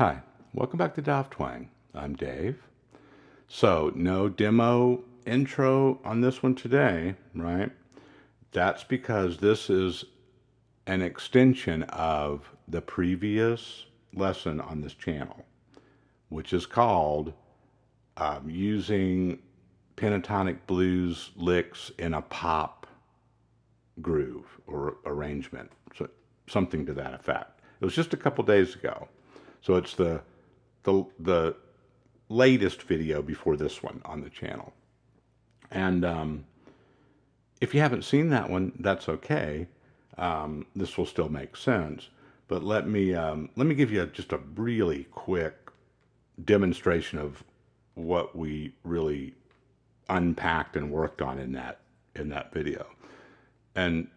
Hi, welcome back to Dive Twang. I'm Dave. So, no demo intro on this one today, right? That's because this is an extension of the previous lesson on this channel, which is called using pentatonic blues licks in a pop groove or arrangement, so something to that effect. It was just a couple days ago. So it's the latest video before this one on the channel. And if you haven't seen that one, that's okay. This will still make sense. But let me give you just a really quick demonstration of what we really unpacked and worked on in that video. And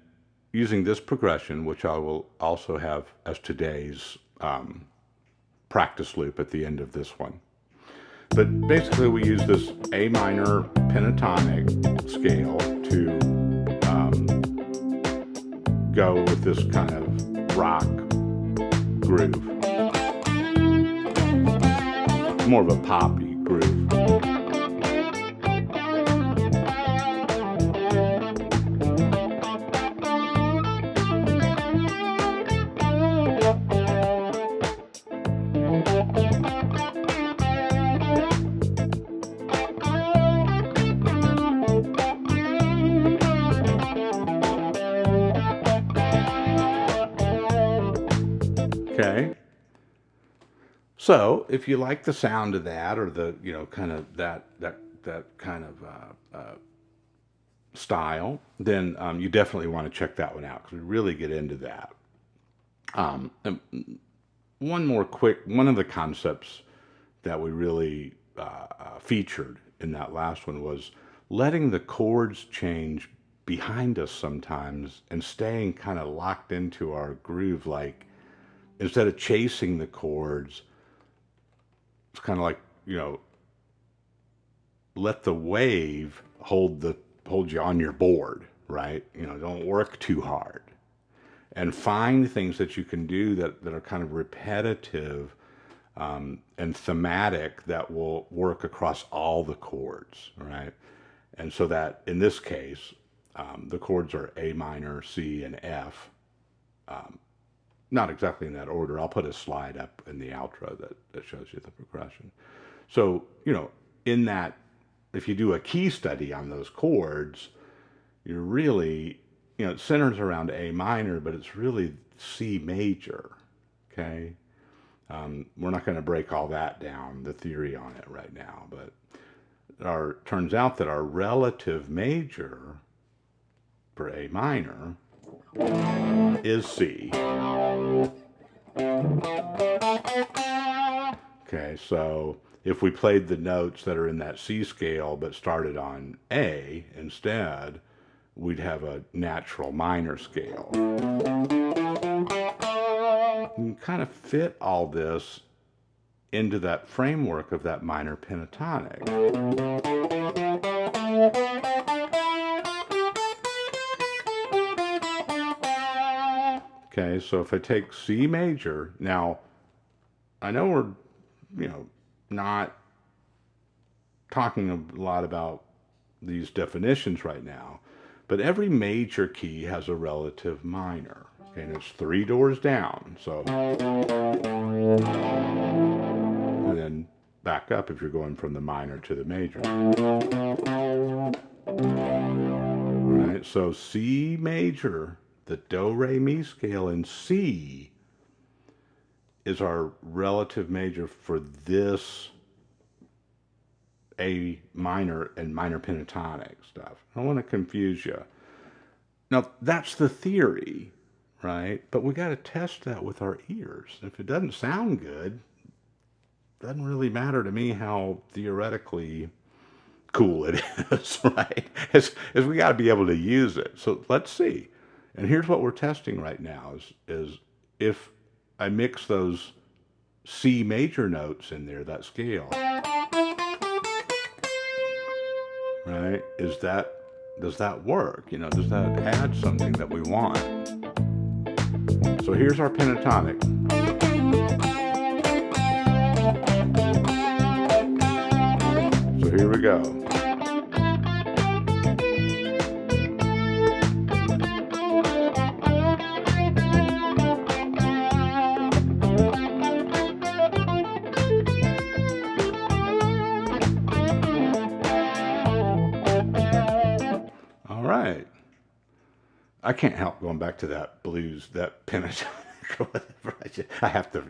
using this progression, which I will also have as today's practice loop at the end of this one. But basically we use this A minor pentatonic scale to go with this kind of rock groove. More of a poppy groove. Okay. So if you like the sound of that, or the kind of that kind of style, then you definitely want to check that one out because we really get into that. And one of the concepts that we really featured in that last one was letting the chords change behind us sometimes and staying kind of locked into our groove, like instead of chasing the chords, it's kind of like, let the wave hold you on your board, right? Don't work too hard. And find things that you can do that are kind of repetitive and thematic that will work across all the chords, right? And so that, in this case, the chords are A minor, C, and F. Not exactly in that order. I'll put a slide up in the outro that shows you the progression. So, in that, if you do a key study on those chords, you're really, it centers around A minor, but it's really C major, okay? We're not going to break all that down, the theory on it right now, but turns out that our relative major for A minor is C. Okay, so if we played the notes that are in that C scale but started on A instead, we'd have a natural minor scale. You can kind of fit all this into that framework of that minor pentatonic. Okay, so if I take C major, now I know we're, not talking a lot about these definitions right now, but every major key has a relative minor, okay, and it's 3 doors down, so, and then back up if you're going from the minor to the major. All right, so C major, the do, re, mi scale in C is our relative major for this A minor and minor pentatonic stuff. I don't want to confuse you. Now, that's the theory, right? But we got to test that with our ears. If it doesn't sound good, it doesn't really matter to me how theoretically cool it is, right? As we got to be able to use it. So let's see. And here's what we're testing right now is if I mix those C major notes in there, that scale, right? Does that work? Does that add something that we want? So here's our pentatonic. go. All right. I can't help going back to that blues, that pentatonic or whatever. I have to,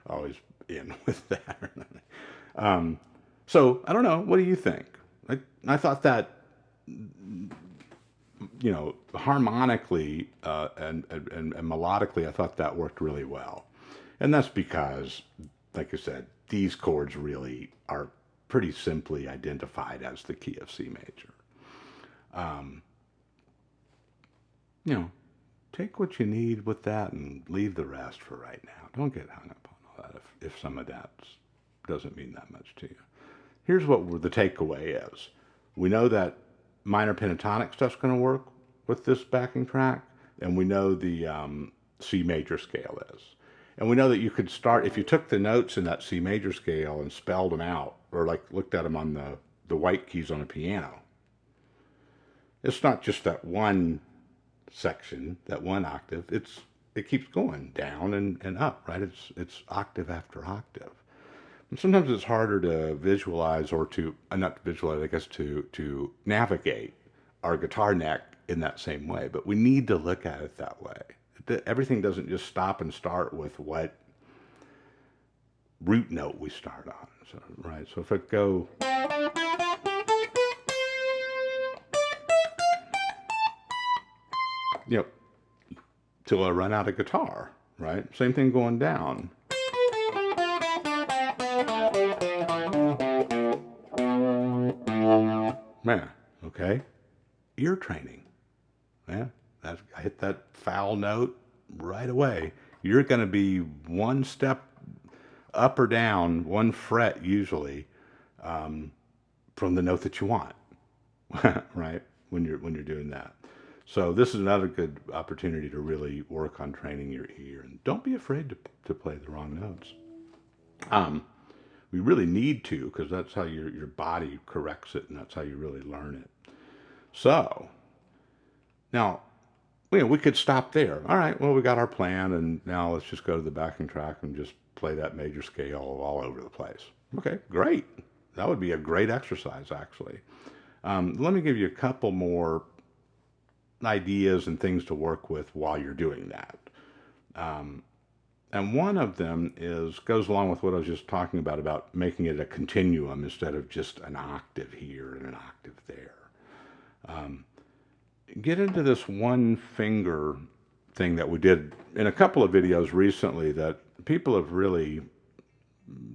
always end with that. So I don't know. What do you think? I thought that, harmonically and melodically, I thought that worked really well. And that's because, like I said, these chords really are pretty simply identified as the key of C major. Take what you need with that and leave the rest for right now. Don't get hung up on all that if some of that doesn't mean that much to you. Here's what the takeaway is. We know that minor pentatonic stuff's going to work with this backing track, and we know the C major scale is. And we know that you could start, if you took the notes in that C major scale and spelled them out, or like looked at them on the white keys on a piano, it's not just that one section, that one octave. It keeps going down and up, right? It's octave after octave. And sometimes it's harder to visualize or to, not to visualize, I guess, to navigate our guitar neck in that same way. But we need to look at it that way. Everything doesn't just stop and start with what root note we start on. So, right? So if it go... till I run out of guitar, right? Same thing going down. Man, okay. Ear training. Yeah, I hit that foul note right away. You're going to be one step up or down, one fret usually, from the note that you want, right? When you're doing that. So this is another good opportunity to really work on training your ear, and don't be afraid to play the wrong notes. We really need to, because that's how your body corrects it, and that's how you really learn it. So now, we could stop there. All right, well, we got our plan, and now let's just go to the backing track and just play that major scale all over the place. Okay, great. That would be a great exercise, actually. Let me give you a couple more ideas and things to work with while you're doing that. And one of them goes along with what I was just talking about making it a continuum instead of just an octave here and an octave there. Get into this one finger thing that we did in a couple of videos recently that people have really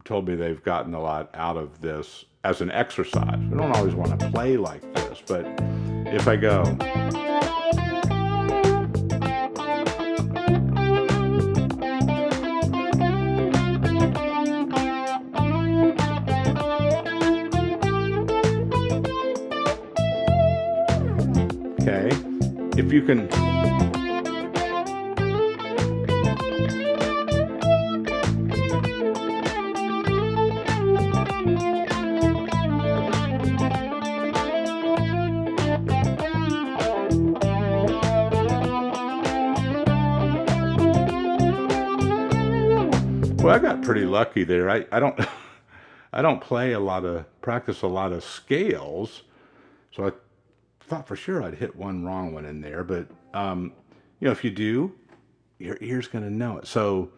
told me they've gotten a lot out of this as an exercise. We don't always want to play like this, but if I go... Okay, if you can... Well, I got pretty lucky there. I don't I don't practice a lot of scales, so I thought for sure I'd hit one wrong one in there. But if you do, your ear's going to know it. So,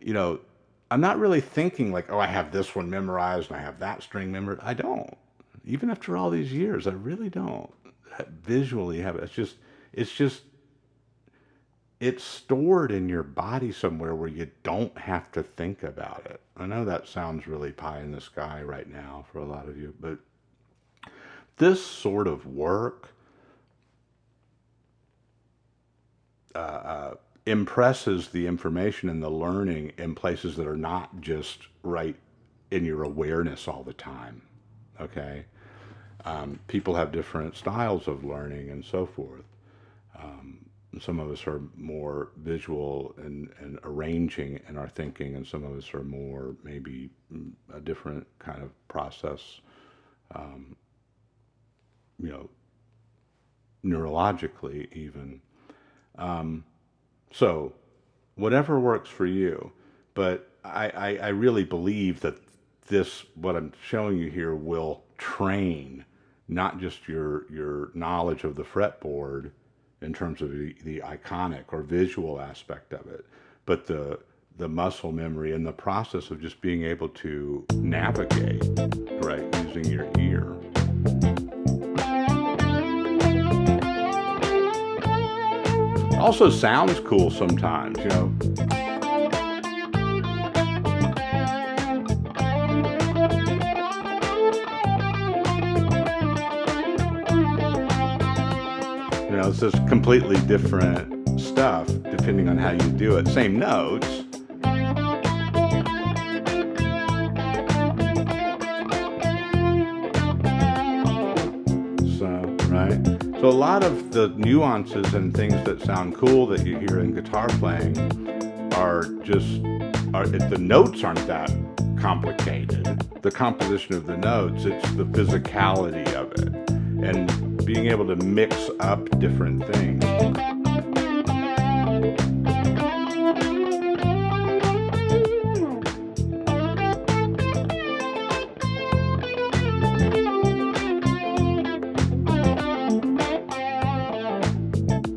I'm not really thinking like, oh, I have this one memorized and I have that string memorized. I don't. Even after all these years, I really don't visually have it. It's stored in your body somewhere where you don't have to think about it. I know that sounds really pie in the sky right now for a lot of you, but this sort of work impresses the information and the learning in places that are not just right in your awareness all the time, okay? People have different styles of learning and so forth. Some of us are more visual and arranging in our thinking, and some of us are more maybe a different kind of process you know, neurologically even. So whatever works for you. But I really believe that what I'm showing you here will train not just your knowledge of the fretboard in terms of the iconic or visual aspect of it, but the muscle memory and the process of just being able to navigate, right, using your ear. Also sounds cool sometimes, you know. You know, it's just completely different stuff depending on how you do it. Same notes. So, right? So a lot of the nuances and things that sound cool that you hear in guitar playing the notes aren't that complicated. The composition of the notes, it's the physicality of it. And being able to mix up different things.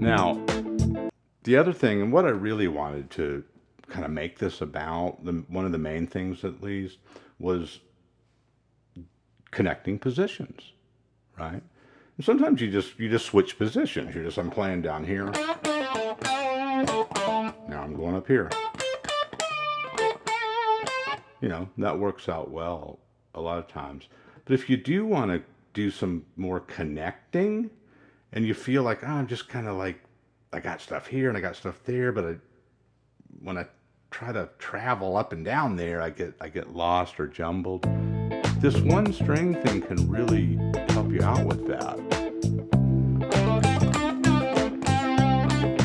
Now, the other thing, and what I really wanted to kind of make this about, one of the main things at least, was connecting positions, right? And sometimes you just switch positions. I'm playing down here. Now I'm going up here. You know, that works out well a lot of times. But if you do want to do some more connecting, and you feel like, I'm just kind of like, I got stuff here and I got stuff there, but when I try to travel up and down there, I get lost or jumbled. This one string thing can really help you out with that.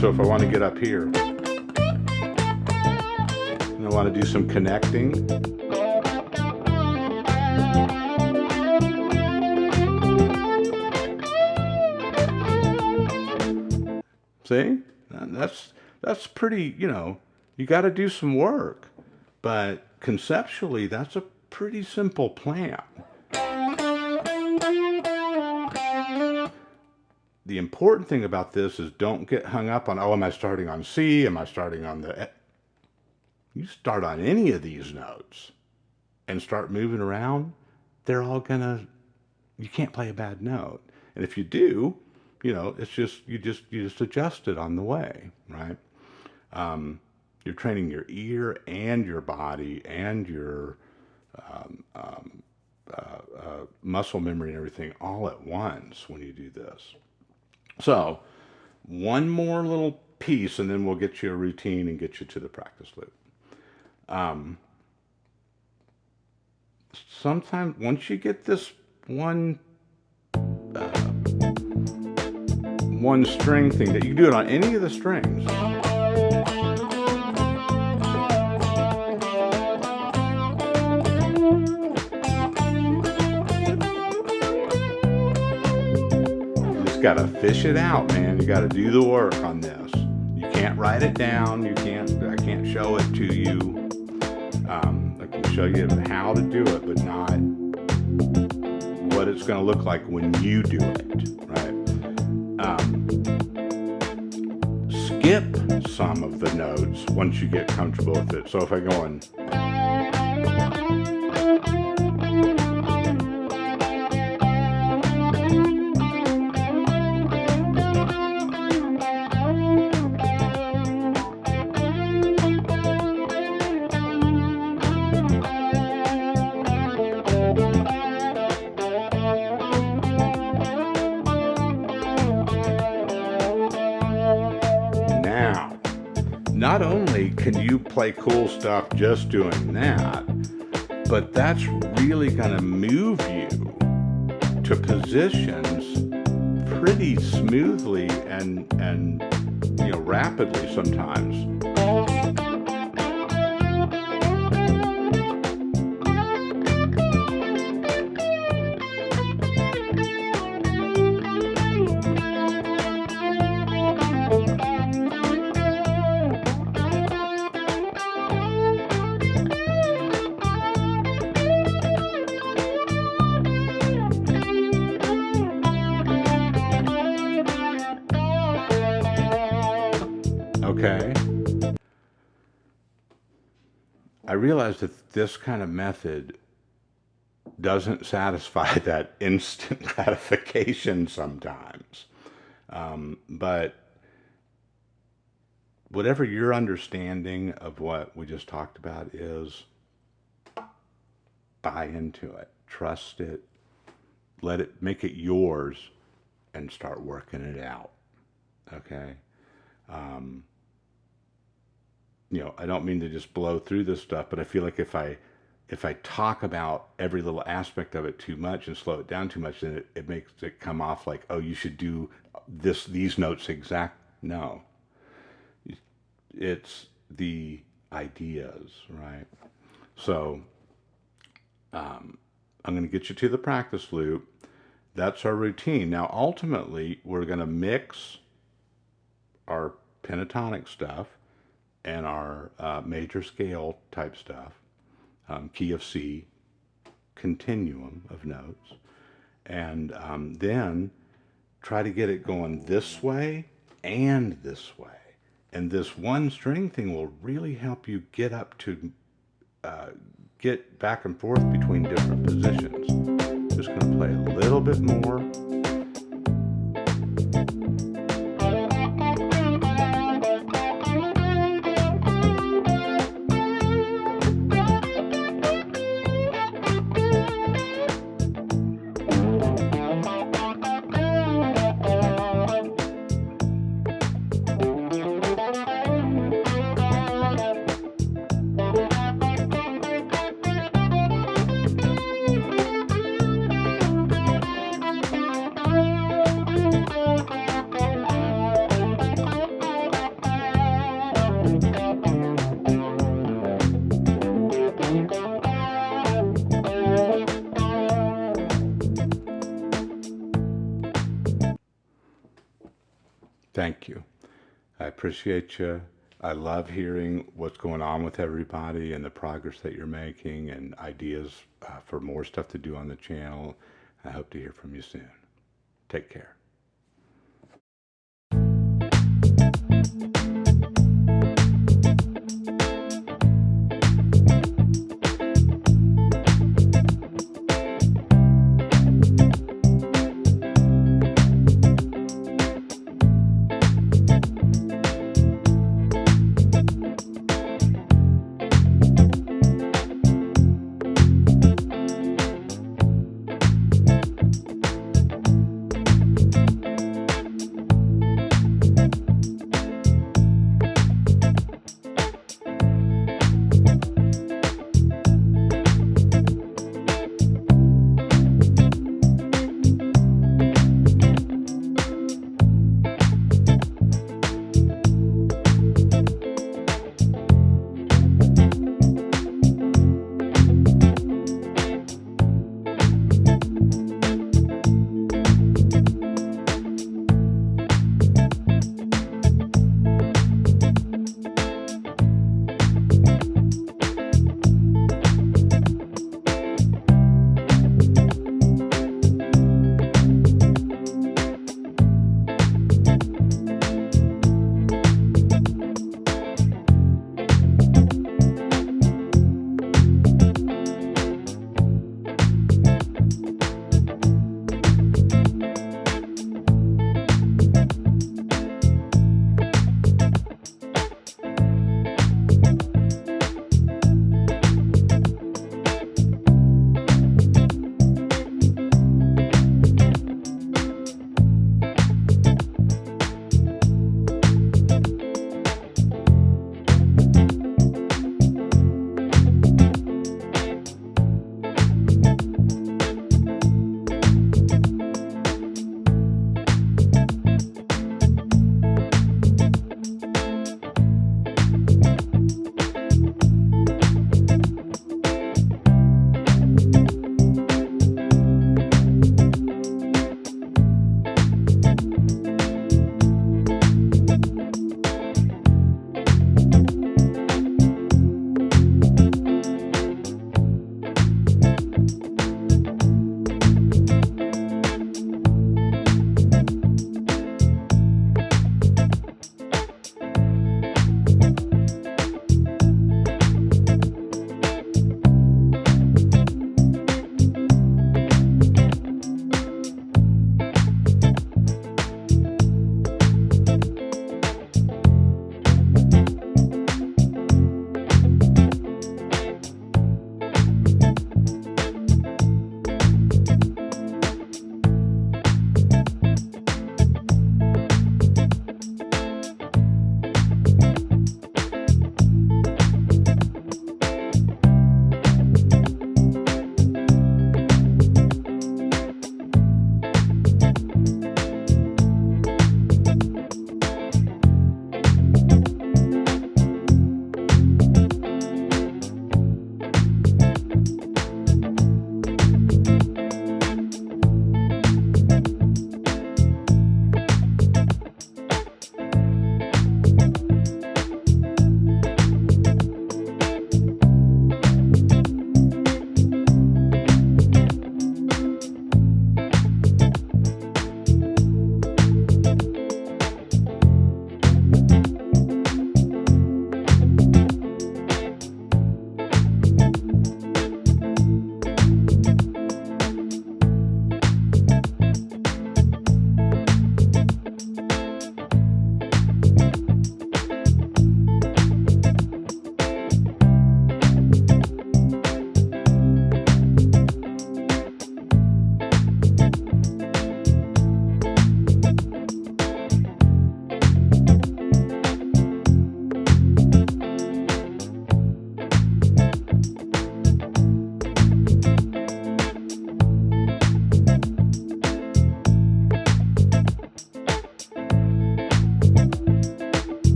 So if I want to get up here and I want to do some connecting, see? That's pretty, you know, you got to do some work, but conceptually that's a pretty simple plan. The important thing about this is don't get hung up on, am I starting on C? Am I starting on the... You start on any of these notes and start moving around, they're all gonna... You can't play a bad note. And if you do, you know, it's just, you just adjust it on the way, right? You're training your ear and your body and your muscle memory and everything all at once when you do this. So, one more little piece and then we'll get you a routine and get you to the practice loop. Sometimes, once you get this one string thing, that you can do it on any of the strings. Got to fish it out, man. You got to do the work on this. You can't write it down. I can't show it to you. I can show you how to do it, but not what it's going to look like when you do it, right? Skip some of the notes once you get comfortable with it. So if I go in... Not only can you play cool stuff just doing that, but that's really going to move you to positions pretty smoothly and you know, rapidly sometimes. Okay? I realize that this kind of method doesn't satisfy that instant gratification sometimes. But whatever your understanding of what we just talked about is, buy into it, trust it, let it, make it yours, and start working it out. Okay? I don't mean to just blow through this stuff, but I feel like if I talk about every little aspect of it too much and slow it down too much, then it makes it come off like, oh, you should do these notes exact. No, it's the ideas, right? So I'm going to get you to the practice loop. That's our routine. Now, ultimately, we're going to mix our pentatonic stuff and our major scale type stuff, key of C, continuum of notes, and then try to get it going this way and this way. And this one string thing will really help you get up to, get back and forth between different positions. Just going to play a little bit more. Thank you. I appreciate you. I love hearing what's going on with everybody and the progress that you're making and ideas for more stuff to do on the channel. I hope to hear from you soon. Take care.